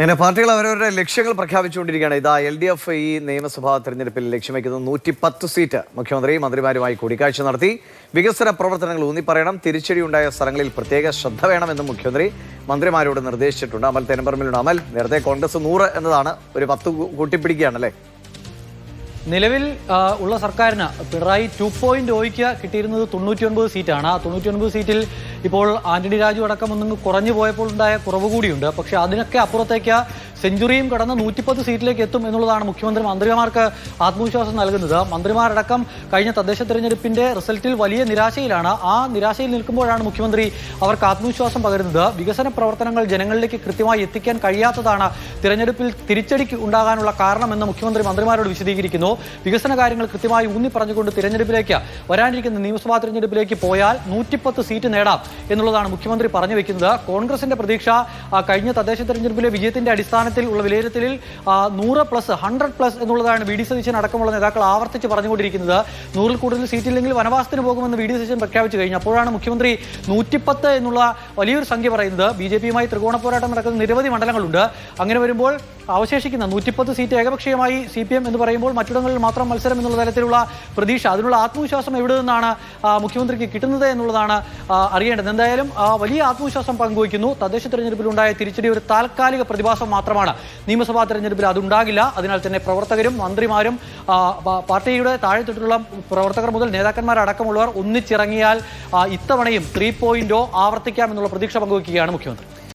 അങ്ങനെ പാർട്ടികൾ അവരവരുടെ ലക്ഷ്യങ്ങൾ പ്രഖ്യാപിച്ചുകൊണ്ടിരിക്കുകയാണ്. ഇതാ LDF ഈ നിയമസഭാ തെരഞ്ഞെടുപ്പിൽ ലക്ഷ്യം വയ്ക്കുന്നത് 110 സീറ്റ്. മുഖ്യമന്ത്രി മന്ത്രിമാരുമായി കൂടിക്കാഴ്ച നടത്തി. വികസന പ്രവർത്തനങ്ങൾ ഊന്നിപ്പറയണം, തിരിച്ചടി ഉണ്ടായ സ്ഥലങ്ങളിൽ പ്രത്യേക ശ്രദ്ധ വേണമെന്നും മുഖ്യമന്ത്രി മന്ത്രിമാരോട് നിർദ്ദേശിച്ചിട്ടുണ്ട്. അമൽ തെനമ്പറമ്പിലുണ്ട്. അമൽ, നേരത്തെ കോൺഗ്രസ് 100 എന്നതാണ്, ഒരു 10 കൂട്ടിപ്പിടിക്കുകയാണല്ലേ? നിലവിൽ ഉള്ള സർക്കാരിന് പിണറായി 2.0ക്ക് കിട്ടിയിരുന്നത് 99 സീറ്റാണ്. ആ 99 സീറ്റിൽ ഇപ്പോൾ ആന്റണി രാജു അടക്കം ഒന്നും കുറഞ്ഞു പോയപ്പോൾ ഉണ്ടായ കുറവ് കൂടിയുണ്ട്. പക്ഷേ അതിനൊക്കെ അപ്പുറത്തേക്ക് സെഞ്ചുറിയും കടന്ന് 110 സീറ്റിലേക്ക് എത്തും എന്നുള്ളതാണ് മുഖ്യമന്ത്രി മന്ത്രിമാർക്ക് ആത്മവിശ്വാസം നൽകുന്നത്. മന്ത്രിമാരടക്കം കഴിഞ്ഞ തദ്ദേശ തെരഞ്ഞെടുപ്പിന്റെ റിസൾട്ടിൽ വലിയ നിരാശയിലാണ്. ആ നിരാശയിൽ നിൽക്കുമ്പോഴാണ് മുഖ്യമന്ത്രി അവർക്ക് ആത്മവിശ്വാസം പകരുന്നത്. വികസന പ്രവർത്തനങ്ങൾ ജനങ്ങളിലേക്ക് കൃത്യമായി എത്തിക്കാൻ കഴിയാത്തതാണ് തിരഞ്ഞെടുപ്പിൽ തിരിച്ചടിക്ക് ഉണ്ടാകാനുള്ള കാരണമെന്ന് മുഖ്യമന്ത്രി മന്ത്രിമാരോട് വിശദീകരിക്കുന്നു. വികസന കാര്യങ്ങൾ കൃത്യമായി ഊന്നി പറഞ്ഞുകൊണ്ട് തിരഞ്ഞെടുപ്പിലേക്ക് വരാനിരിക്കുന്ന നിയമസഭാ തിരഞ്ഞെടുപ്പിലേക്ക് പോയാൽ 110 സീറ്റ് നേടാം എന്നുള്ളതാണ് മുഖ്യമന്ത്രി പറഞ്ഞു വെക്കുന്നത്. കോൺഗ്രസിന്റെ പ്രതീക്ഷ കഴിഞ്ഞ തദ്ദേശ തെരഞ്ഞെടുപ്പിലെ വിജയത്തിന്റെ അടിസ്ഥാനത്തിൽ ഉള്ള വിലയിരുത്തലിൽ 100+, എന്നുള്ളതാണ്. വി ഡി സതീശൻ അടക്കമുള്ള നേതാക്കൾ ആവർത്തിച്ച് പറഞ്ഞുകൊണ്ടിരിക്കുന്നത്. 100-ൽ കൂടുതൽ സീറ്റില്ലെങ്കിൽ വനവാസത്തിന് പോകുമെന്ന് വി ഡി സതീശൻ പ്രഖ്യാപിച്ചു കഴിഞ്ഞു. അപ്പോഴാണ് മുഖ്യമന്ത്രി 110 എന്നുള്ള വലിയൊരു സംഖ്യ പറയുന്നത്. BJP-യുമായി ത്രികോണ പോരാട്ടം നടക്കുന്ന നിരവധി മണ്ഡലങ്ങളുണ്ട്. അങ്ങനെ വരുമ്പോൾ അവശേഷിക്കുന്ന 110 സീറ്റ് ഏകപക്ഷീയമായി CPM എന്ന് പറയുമ്പോൾ മറ്റിടങ്ങളിൽ മാത്രം മത്സരം എന്നുള്ള തരത്തിലുള്ള പ്രതീക്ഷ, അതിനുള്ള ആത്മവിശ്വാസം എവിടെ നിന്നാണ് മുഖ്യമന്ത്രിക്ക് കിട്ടുന്നത് എന്നുള്ളതാണ് അറിയേണ്ടത്. എന്തായാലും വലിയ ആത്മവിശ്വാസം പങ്കുവയ്ക്കുന്നു. തദ്ദേശ തെരഞ്ഞെടുപ്പിലുണ്ടായ തിരിച്ചടി ഒരു താൽക്കാലിക പ്രതിഭാസം മാത്രമാണ്. നിയമസഭാ തെരഞ്ഞെടുപ്പിൽ അതുണ്ടാകില്ല. അതിനാൽ തന്നെ പ്രവർത്തകരും മന്ത്രിമാരും പാർട്ടിയുടെ താഴെത്തൊട്ടുള്ള പ്രവർത്തകർ മുതൽ നേതാക്കന്മാരടക്കമുള്ളവർ ഒന്നിച്ചിറങ്ങിയാൽ ഇത്തവണയും 3.0 ആവർത്തിക്കാമെന്നുള്ള പ്രതീക്ഷ പങ്കുവയ്ക്കുകയാണ് മുഖ്യമന്ത്രി.